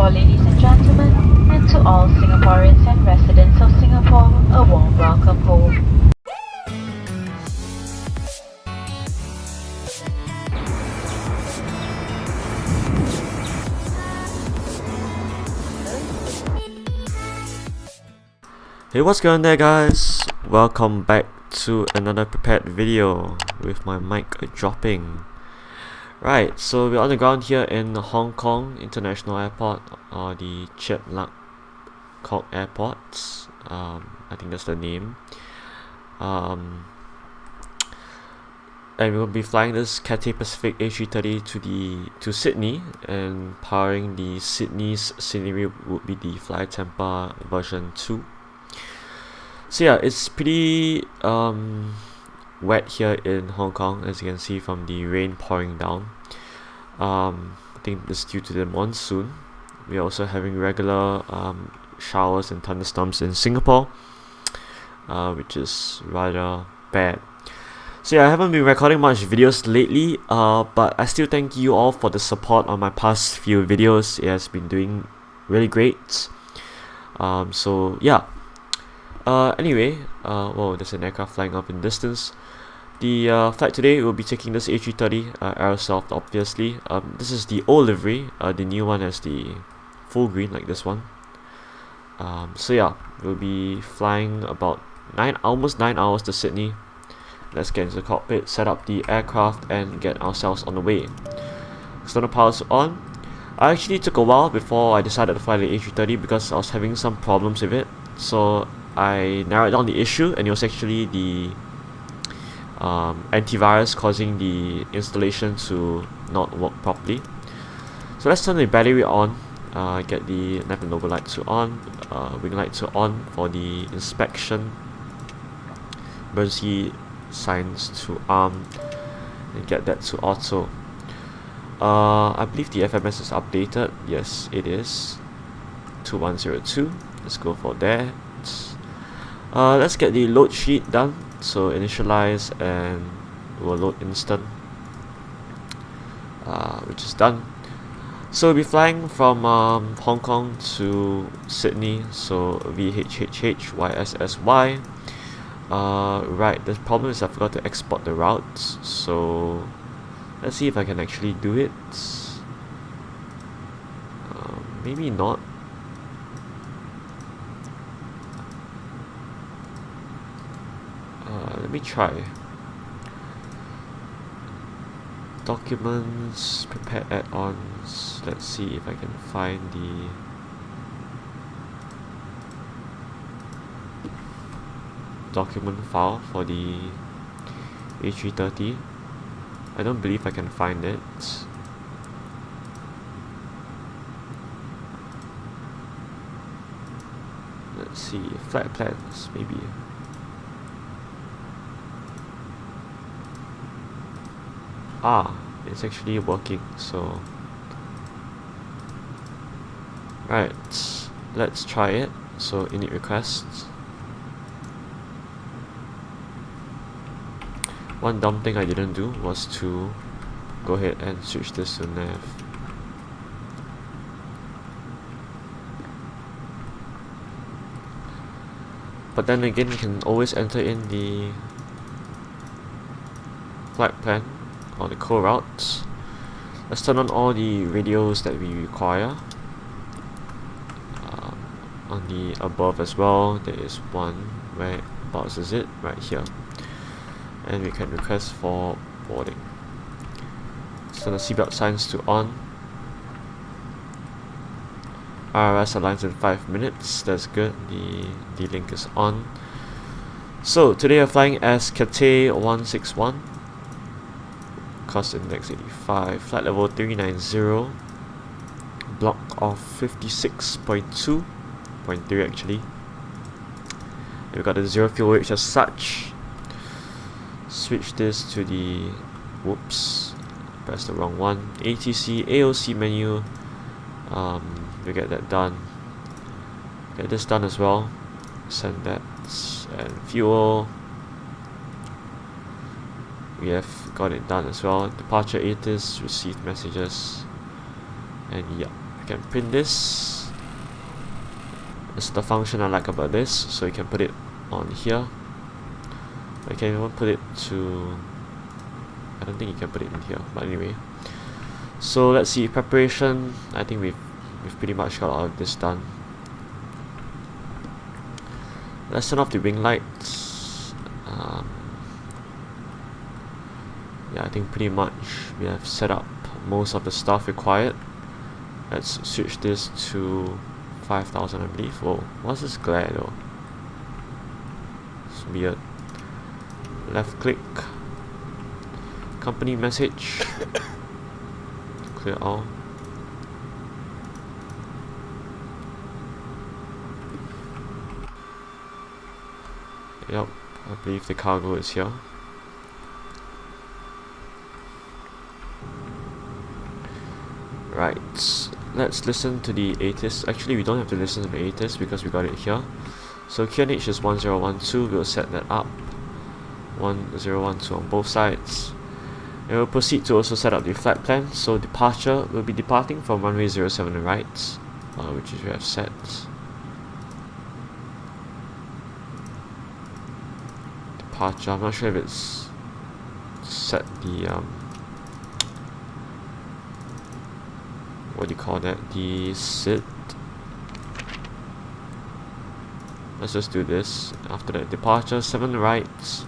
Singapore, ladies and gentlemen, and to all Singaporeans and residents of Singapore, a warm welcome home. Hey, what's going on there, guys? Welcome back to another prepared video with my mic dropping. Right, so we're on the ground here in Hong Kong International Airport, or the Chaseplane Airport. I think that's the name. And we'll be flying this Cathay Pacific A330 to Sydney, and powering the Sydney's scenery would be the Fly Temper version 2. So yeah, it's pretty wet here in Hong Kong, as you can see from the rain pouring down. I think this is due to the monsoon. We are also having regular showers and thunderstorms in Singapore, which is rather bad. So yeah, I haven't been recording much videos lately, but I still thank you all for the support on my past few videos. It has been doing really great. So yeah. Anyway, whoa, there's an aircraft flying up in distance. The flight today will be taking this A330 Aerosoft, obviously. This is the old livery. The new one has the full green, like this one. So yeah, we'll be flying about almost 9 hours to Sydney. Let's get into the cockpit, set up the aircraft, and get ourselves on the way. External powers on. I actually took a while before I decided to fly the A330 because I was having some problems with it. So I narrowed down the issue, and it was actually the antivirus causing the installation to not work properly. So let's turn the battery on, get the nav and logo lights on, wing lights on for the inspection, emergency signs to arm, and get that to auto. I believe the FMS is updated. Yes, it is 2102. Let's go for that. Let's get the load sheet done. So initialize, and we'll load instant, which is done. So we'll be flying from Hong Kong to Sydney, so VHHH YSSY. Right, the problem is I forgot to export the routes, so let's see if I can actually do it. Maybe not. Let me try. Documents, prepare add-ons. Let's see if I can find the document file for the A330. I don't believe I can find it. Let's see, flight plans, maybe. It's actually working, so right, let's try it. So init requests. One dumb thing I didn't do was to go ahead and switch this to nav. But then again, you can always enter in the flight plan or the core routes. Let's turn on all the radios that we require. On the above as well, there is one. Where about is it? Right here. And we can request for boarding. Let's turn the seatbelt signs to on. RRS aligns in 5 minutes. That's good. The link is on. So today we're flying as Cathay 161. Cost index 85, flight level 390, block of 56.2.3 actually. And we got the zero fuel weight as such. Switch this to the, whoops, press the wrong one. ATC, AOC menu. We get that done. Get this done as well. Send that, and fuel. We have got it done as well. Departure ATIS, received messages, and yeah. can print this. This is the function I like about this, so you can put it on here. I can even put it to, I don't think you can put it in here, but anyway. So let's see, preparation, I think we've pretty much got all of this done. Let's turn off the wing lights. Yeah, I think pretty much we have set up most of the stuff required. Let's switch this to 5000, I believe. Whoa, what's this glare though? It's weird. Left click, company message, clear all. Yep, I believe the cargo is here. Right, let's listen to the ATIS. Actually, we don't have to listen to the ATIS because we got it here. So QNH is 1012, we'll set that up. 1012 on both sides. And we'll proceed to also set up the flight plan. So departure, will be departing from runway 07 right, which is we have set. Departure, I'm not sure if it's set the what do you call that, the SID. Let's just do this. After that, departure 7 right,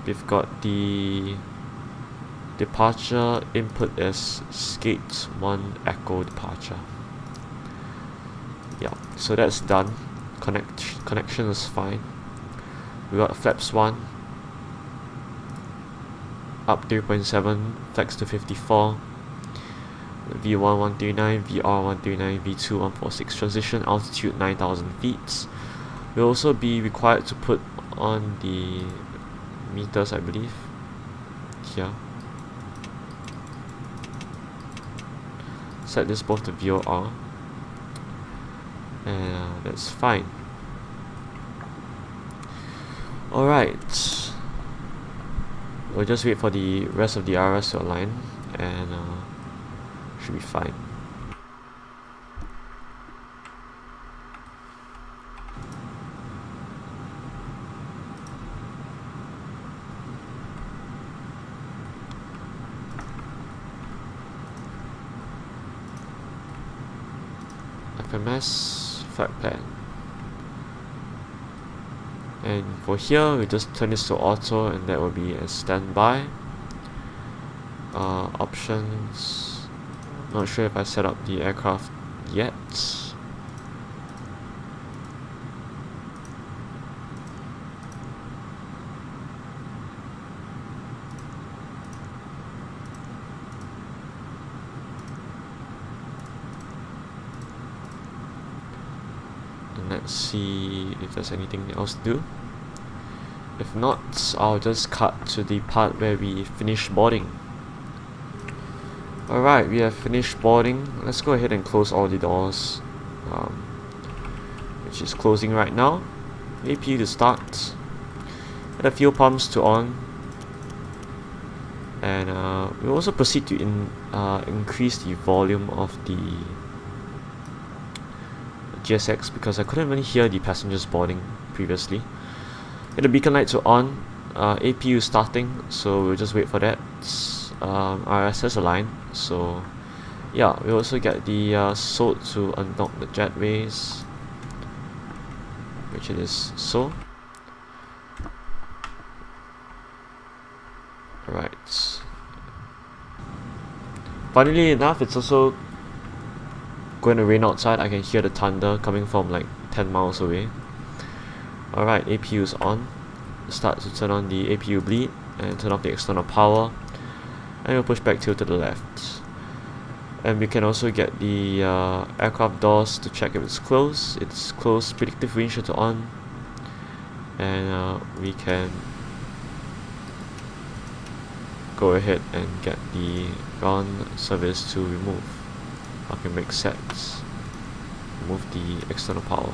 we've got the departure input as skate 1 echo departure. Yeah, so that's done. Connection is fine. We got flaps 1 up 3.7, flex to 54, V1 139, VR 139, V2 146, transition altitude 9000 feet. We'll also be required to put on the meters, I believe, here. Set this both to VOR, and that's fine. Alright, we'll just wait for the rest of the RS to align, and should be fine. FMS flight plan. And for here, we just turn this to auto, and that will be as standby. Options. Not sure if I set up the aircraft yet. And let's see if there's anything else to do. If not, I'll just cut to the part where we finish boarding. Alright, we have finished boarding. Let's go ahead and close all the doors, which is closing right now. APU to start. Get the fuel pumps to on. And we'll also proceed to increase the volume of the GSX because I couldn't really hear the passengers boarding previously. Get the beacon light to on. APU starting, so we'll just wait for that. RSS align, so yeah, we also get the SOT to undock the jetways, which it is so. Alright. Funnily enough, it's also going to rain outside. I can hear the thunder coming from like 10 miles away. Alright, APU is on. Start to turn on the APU bleed and turn off the external power. And we'll push back tilt to the left. And we can also get the aircraft doors to check if it's closed. It's closed, predictive wind shear to on. And we can go ahead and get the ground service to remove. Parking brake sets. Remove the external power.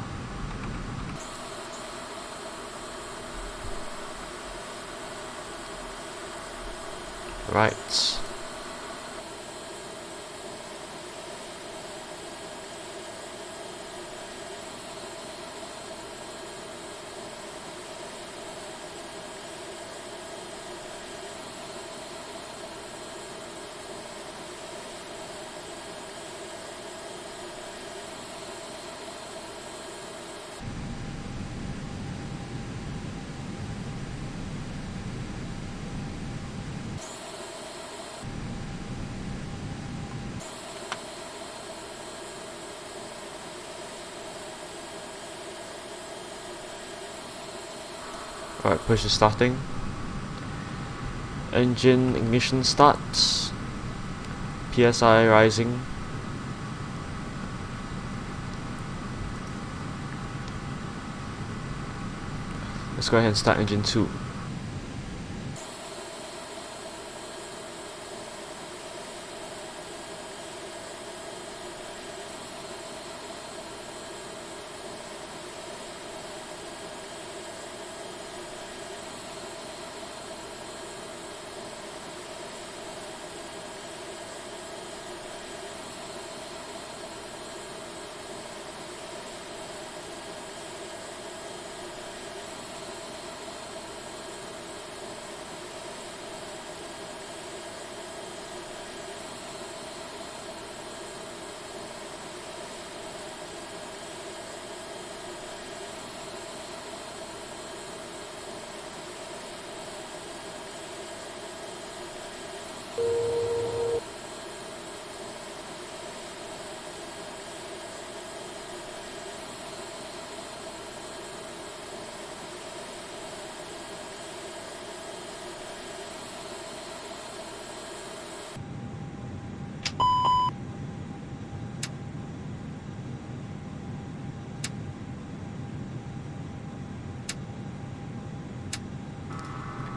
Right. Alright, push is starting. Engine ignition starts. PSI rising. Let's go ahead and start engine 2.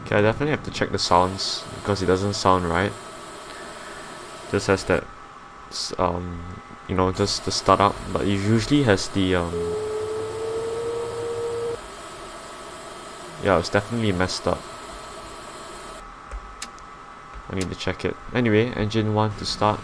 Okay, I definitely have to check the sounds because it doesn't sound right. Just has that, you know, just the startup, but it usually has the, yeah, it's definitely messed up. I need to check it. Anyway, engine 1 to start.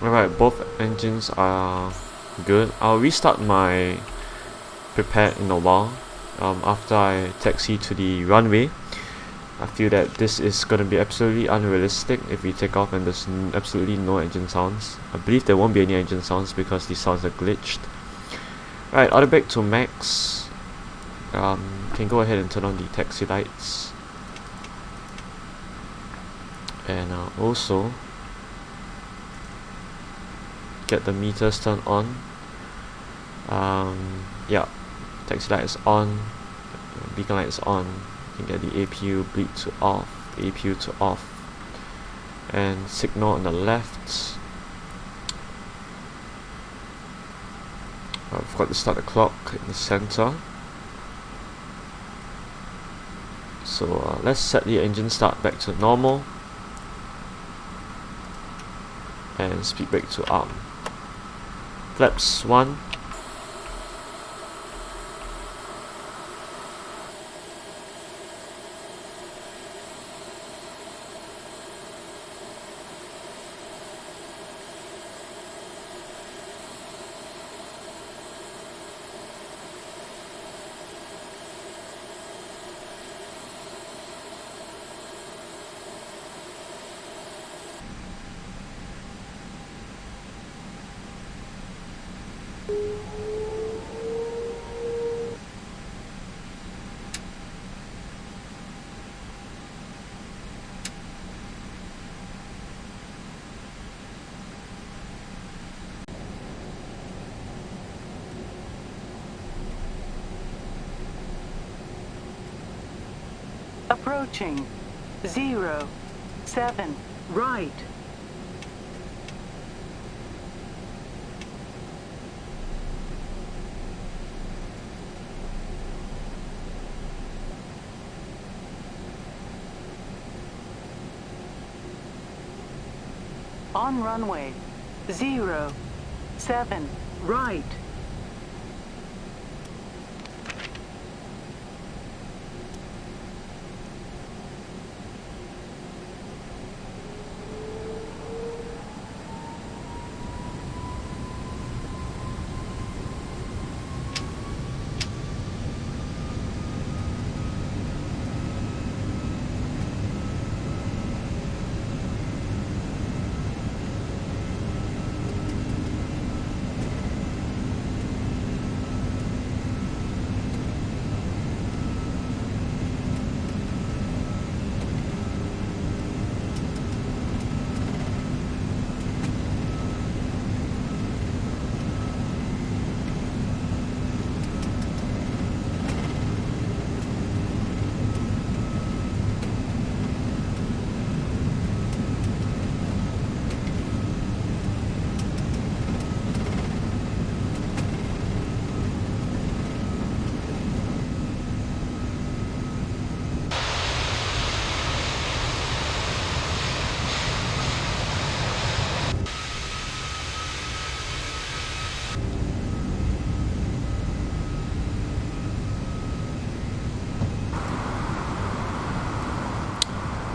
Alright, both engines are good. I'll restart my prepare in a while after I taxi to the runway. I feel that this is going to be absolutely unrealistic if we take off and there's absolutely no engine sounds. I believe there won't be any engine sounds because these sounds are glitched. Right, auto brake to max. Can go ahead and turn on the taxi lights. And also get the meters turned on. Yeah, taxi light is on, beacon light is on. You can get the APU bleed to off, APU to off, and signal on the left. I've got to start the clock in the center. So let's set the engine start back to normal and speed brake to arm. Flaps 1. Approaching 07 right. On runway 07 right.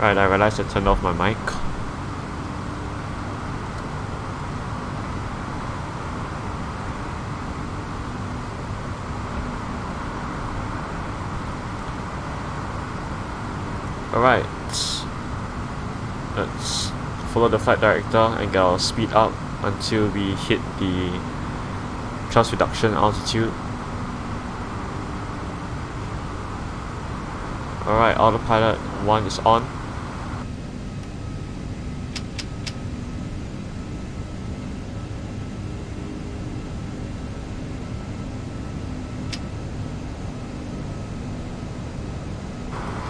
Right, I realized I turned off my mic. Alright, let's follow the flight director and get our speed up until we hit the thrust reduction altitude. Alright, autopilot 1 is on.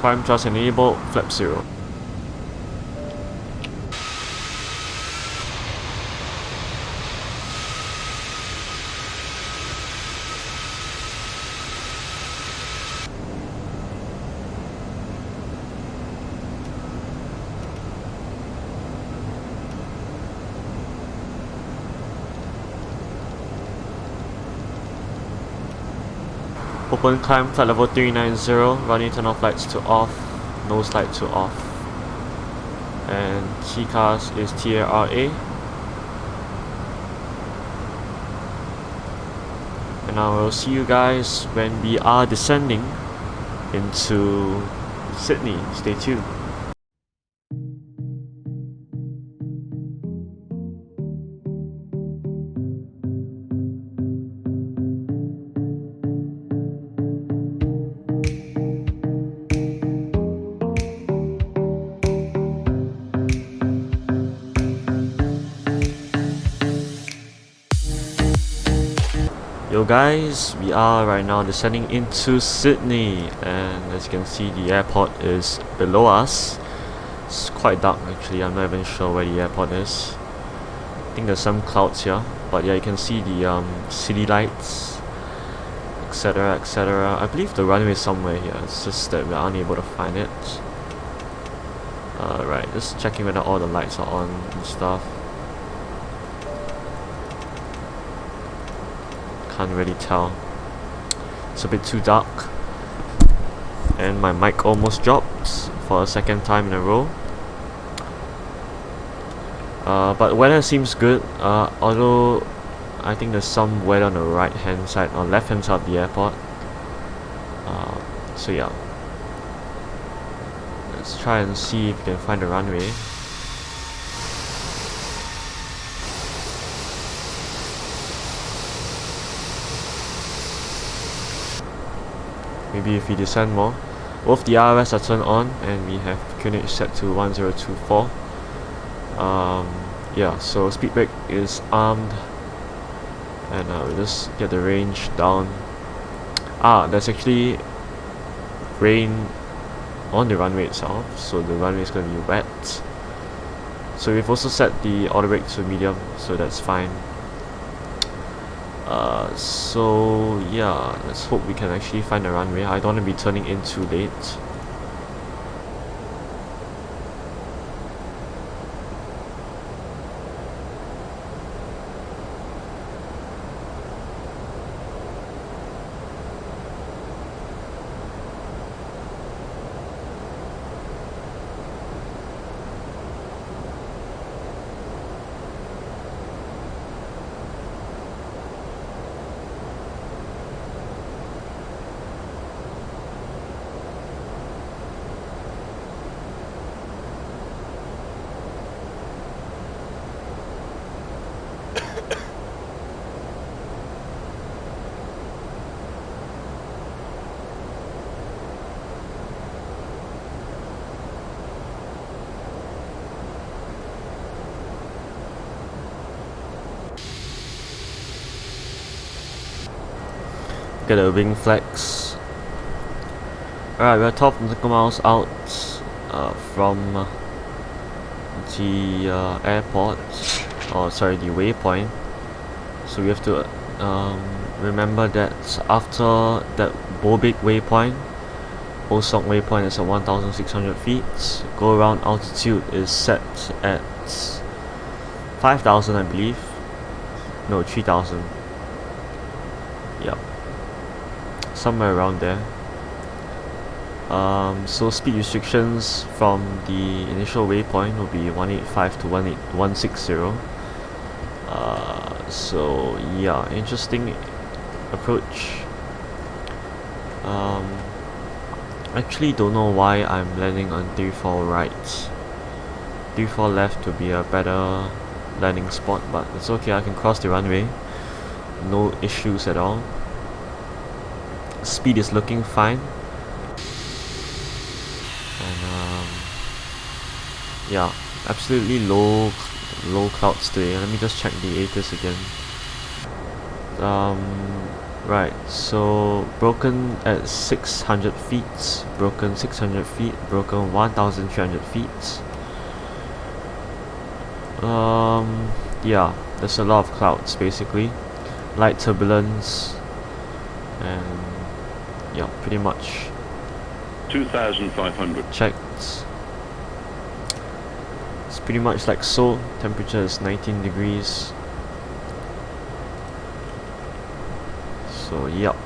Prime thrust enabled, flap 0. Open climb, flight level 390, running turn off lights to off, nose light to off. And TCAS is TARA. And I will see you guys when we are descending into Sydney. Stay tuned. Yo guys, we are right now descending into Sydney, and as you can see the airport is below us. It's quite dark actually, I'm not even sure where the airport is. I think there's some clouds here, but yeah, you can see the city lights, etc, etc. I believe the runway is somewhere here, it's just that we're unable to find it. Right, just checking whether all the lights are on and stuff. Can't really tell. It's a bit too dark. And my mic almost dropped for a second time in a row. But weather seems good, although I think there's some weather on the right hand side or left hand side of the airport. So yeah. Let's try and see if we can find the runway. Maybe if we descend more. Both the RS are turned on and we have QNH set to 1024. Yeah, so speed brake is armed, and we'll just get the range down. There's actually rain on the runway itself, so the runway is going to be wet. So we've also set the auto brake to medium, so that's fine. So yeah, let's hope we can actually find the runway. I don't want to be turning in too late. look at the wing flex. Alright, we're 12 nautical miles out from the airport, or sorry, the waypoint. So we have to remember that after that Bobik waypoint, Osok waypoint is at 1,600 feet. Go around altitude is set at 5,000, I believe. No, 3,000. Yep, somewhere around there. So speed restrictions from the initial waypoint will be 185 to 160. So yeah, interesting approach. Actually don't know why I'm landing on 3-4 right. 3-4 left to be a better landing spot, but it's okay, I can cross the runway. No issues at all. Speed is looking fine. And yeah, absolutely low clouds today. Let me just check the ATIS again. Right, so broken at 600 feet, broken 600 feet, broken 1,300 feet. Yeah, there's a lot of clouds basically, light turbulence, and yeah, pretty much 2,500 checked. It's pretty much like so. Temperature is 19 degrees. So yep,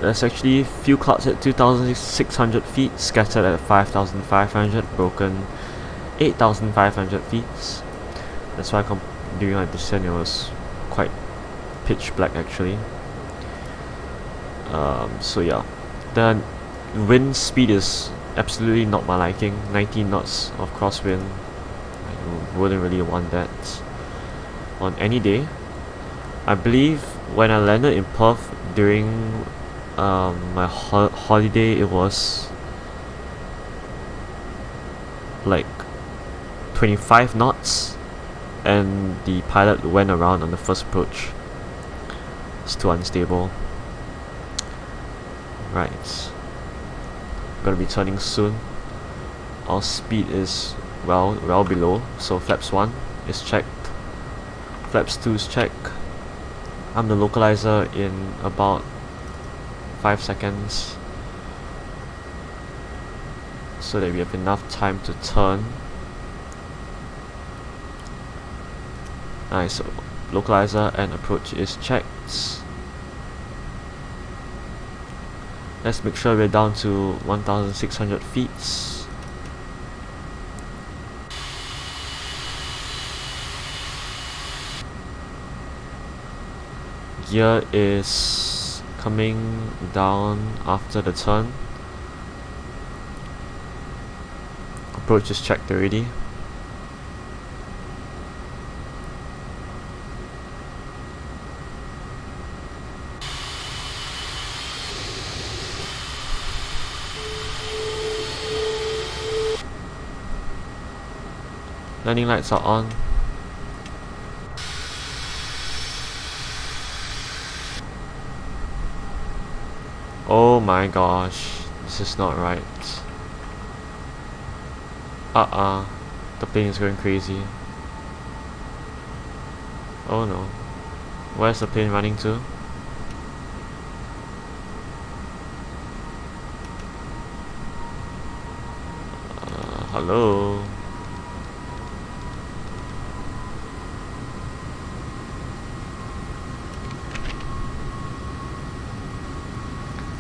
there's actually few clouds at 2,600 feet, scattered at 5,500, broken 8,500 feet. That's why during our descent it was quite pitch black actually. So yeah, the wind speed is absolutely not my liking. 19 knots of crosswind. I wouldn't really want that on any day. I believe when I landed in Perth during my holiday, it was like 25 knots, and the pilot went around on the first approach. It's too unstable. Right, gonna be turning soon. Our speed is well below, so flaps 1 is checked, flaps 2 is checked. I'm the localizer in about 5 seconds, so that we have enough time to turn. Nice, so localizer and approach is checked. Let's make sure we're down to 1,600 feet. Gear is coming down after the turn. Approach is checked already. Landing lights are on. Oh my gosh, this is not right. The plane is going crazy. Oh no. Where's the plane running to? Hello?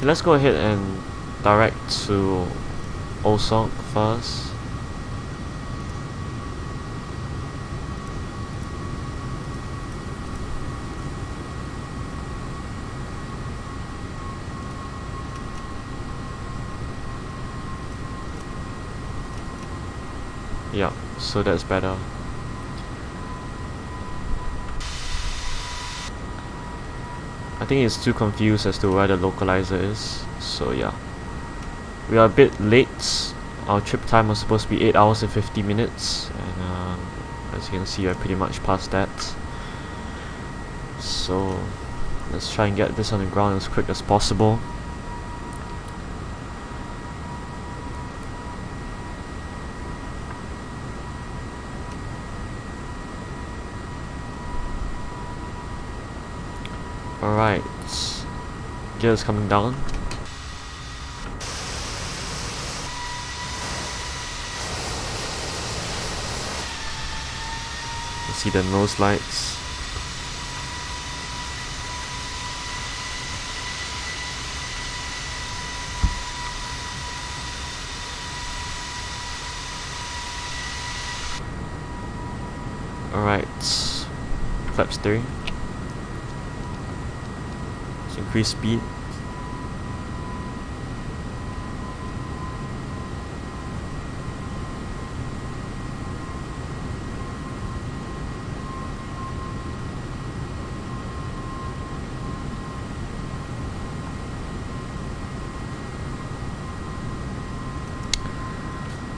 Let's go ahead and direct to Osok first. Yeah, so that's better. I think it's too confused as to where the localizer is, so yeah. We are a bit late. Our trip time was supposed to be 8 hours and 50 minutes, and as you can see, we're pretty much past that. So Let's try and get this on the ground as quick as possible. Alright, gears coming down. You see the nose lights. Alright, flaps 3. Let's increase speed.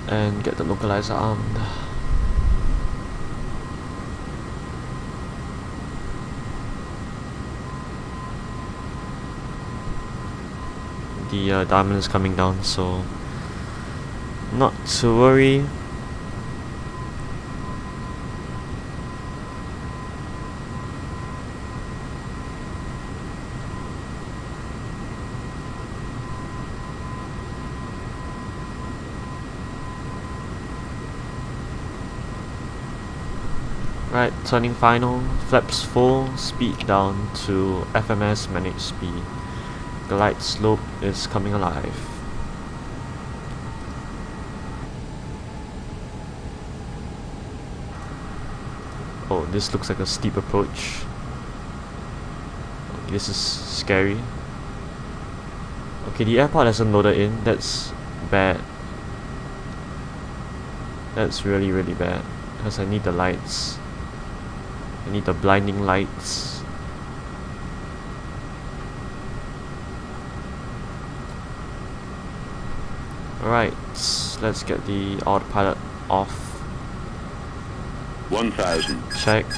And get the localizer armed. The diamond is coming down, so not to worry. Right, turning final, flaps full, speed down to FMS managed speed. Glide slope is coming alive. Oh, this looks like a steep approach. Okay, this is scary. Okay, the airport hasn't loaded in. That's bad. That's really, really bad. Because I need the lights. I need the blinding lights. Alright, let's get the autopilot off. 1000. Checked.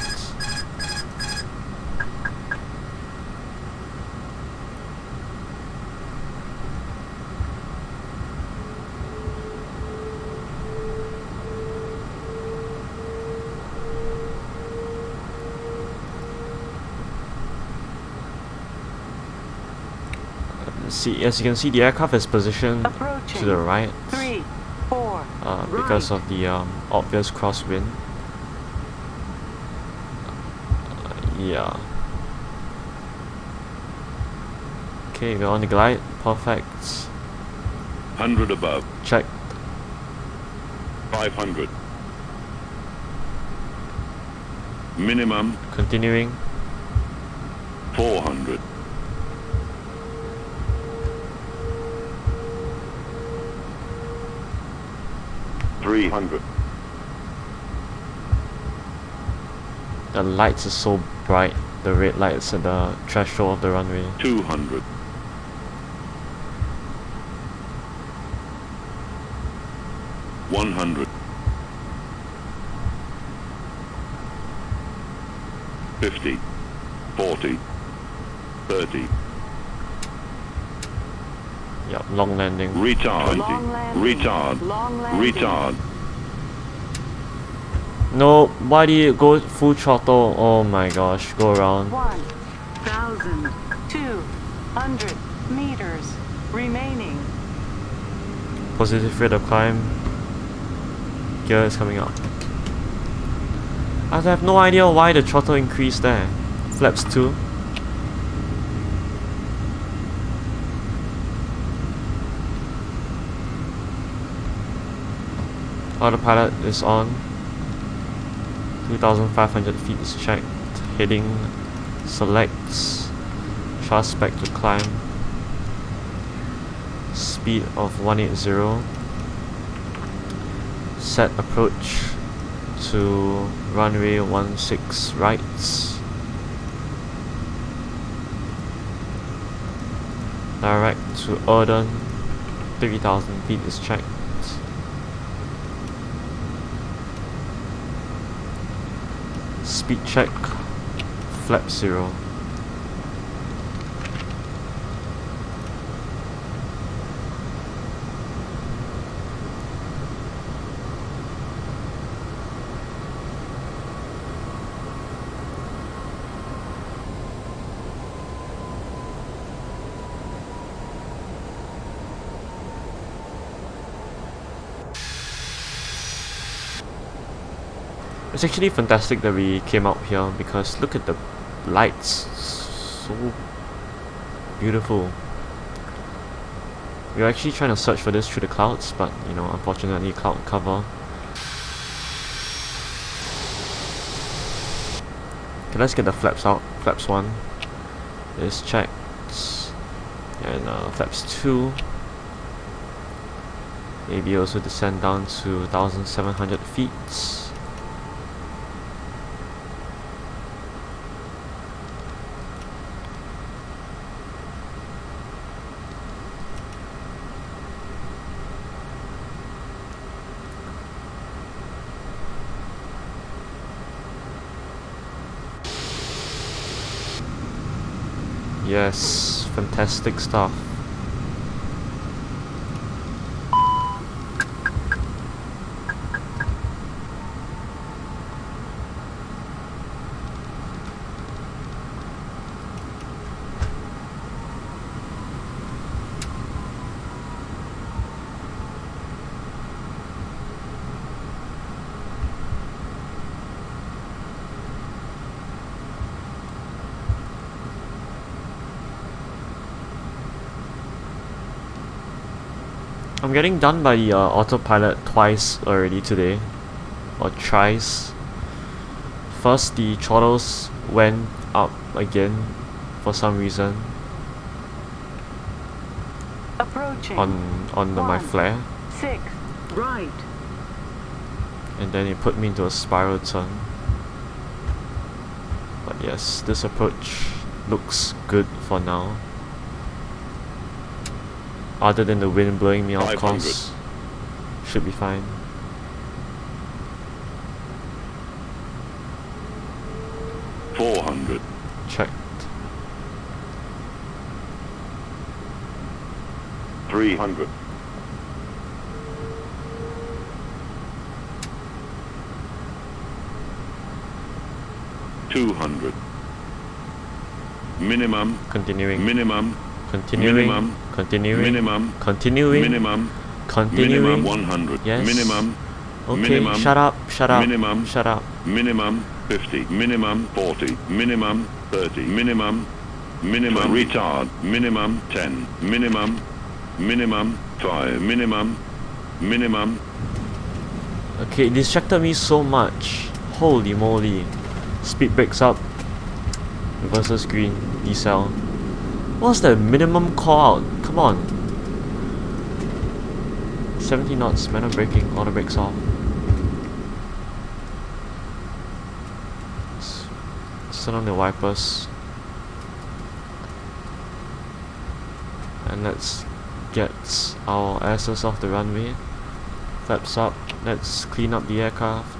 See, as you can see, the aircraft is positioned to the right. 3, 4, because of the obvious crosswind. Yeah. Okay, we're on the glide. Perfect. 100 above. Check. 500. Minimum. Continuing. 400. The lights are so bright. The red lights at the threshold of the runway. 200. 100. 50. 40. 30. Yep, long landing. Retard. Long landing. Retard. Long landing. Retard. No, why did it go full throttle? Oh my gosh, go around. 1,200 meters remaining. Positive rate of climb. Gear is coming up. I have no idea why the throttle increased there. Flaps 2. Autopilot is on. 2,500 feet is checked. Heading selects. Thrust back to climb. Speed of 180. Set approach to runway 16 rights. Direct to Addons. 3,000 feet is checked. Speed check. Flap 0. It's actually fantastic that we came out here because look at the lights, so beautiful. We were actually trying to search for this through the clouds, but you know, unfortunately cloud cover. Okay, let's get the flaps out. Flaps 1 is checked, and flaps 2. Maybe also descend down to 1,700 feet. Yes, fantastic stuff. I'm getting done by the autopilot twice already today, or thrice. First, the throttles went up again for some reason Approaching. on my 1, flare, 6, right. and then it put me into a spiral turn. But yes, this approach looks good for now. Other than the wind blowing me off course, should be fine. $400. Checked. 300. 200. Minimum. Continuing. Minimum. Continuing. Minimum. Continuing. Minimum. Continuing. Minimum. Continuing. Minimum 100. Yes. Minimum. Okay, Minimum. shut up, shut up, Minimum. shut up. Minimum 50. Minimum 40. Minimum 30. Minimum. Minimum retard. Minimum 10. Minimum. Minimum 5. Minimum. Minimum. Okay, it distracted me so much. Holy moly. Speed breaks up. Reverses green. Decel. What's the minimum call out? Come on. 70 knots, manual braking, auto brakes off. Turn on the wipers. And let's get our asses off the runway. Flaps up. Let's clean up the aircraft.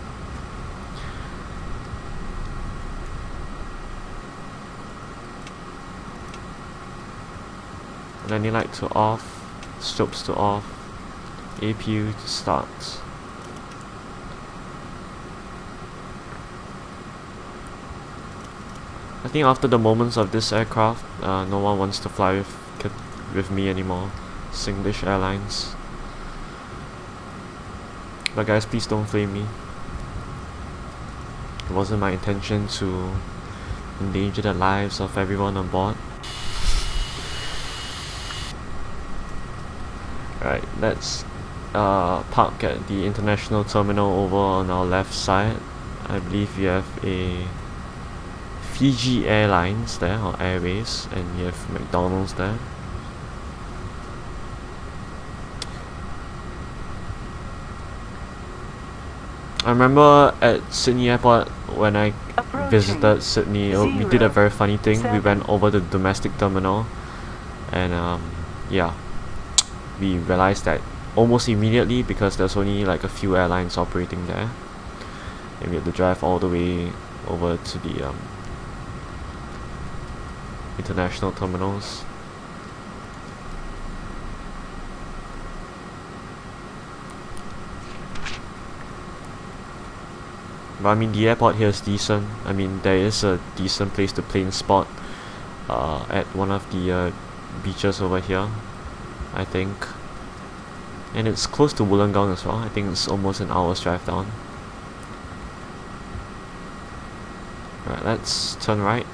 Landing light to off. Strobes to off. APU to start. I think after the moments of this aircraft, no one wants to fly with me anymore. Singlish Airlines. But guys, please don't flame me. It wasn't my intention to endanger the lives of everyone on board. Right, let's park at the international terminal over on our left side. I believe we have a Fiji Airlines there, or Airways, and you have McDonald's there. I remember at Sydney Airport when I visited Sydney, we did a very funny thing. We went over the domestic terminal, and yeah, we realized that almost immediately, because there's only like a few airlines operating there, and we had to drive all the way over to the international terminals. But I mean, the airport here is decent. I mean, there is a decent place to plane spot at one of the beaches over here, I think. And it's close to Wollongong as well. I think it's almost an hour's drive down. Right, let's turn right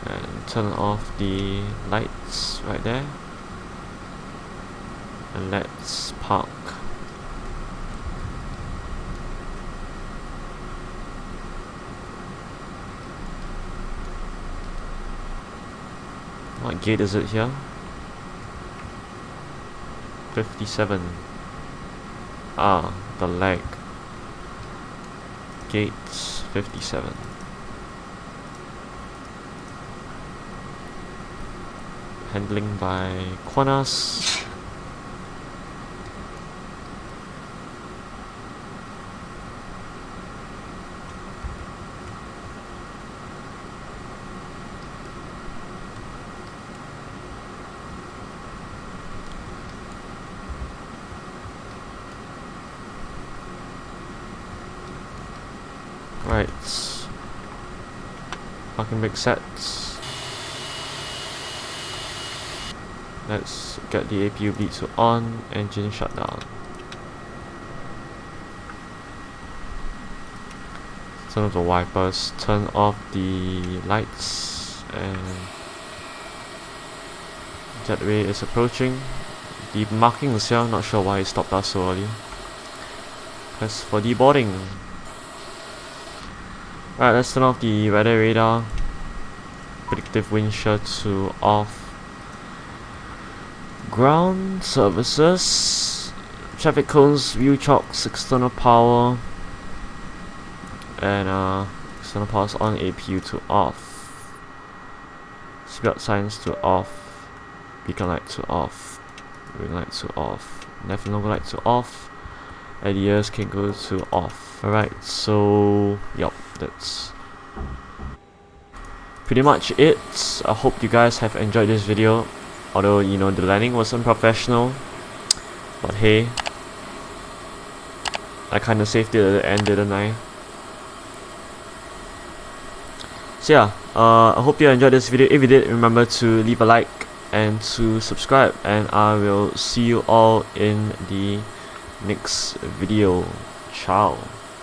and turn off the lights right there, and let's park. What gate is it here? 57. Ah, the lag. Gate 57. Handling by Qantas. Right, parking brake sets. Let's get the APU bleed to on, engine shutdown. Turn off the wipers, turn off the lights, and jetway is approaching. The marking is here, not sure why it stopped us so early. Press for deboarding. Alright, let's turn off the weather radar, predictive wind shear to off, ground services, traffic cones, view chocks, external power, and external power is on, APU to off, seatbelt signs to off, beacon light to off, ring light to off, left and longer light to off, LEDs can go to off. Alright, so yep, that's pretty much it. I hope you guys have enjoyed this video, although you know the landing was unprofessional, but hey, I kinda saved it at the end, didn't I? So yeah, I hope you enjoyed this video. If you did, remember to leave a like and to subscribe, and I will see you all in the next video. Ciao.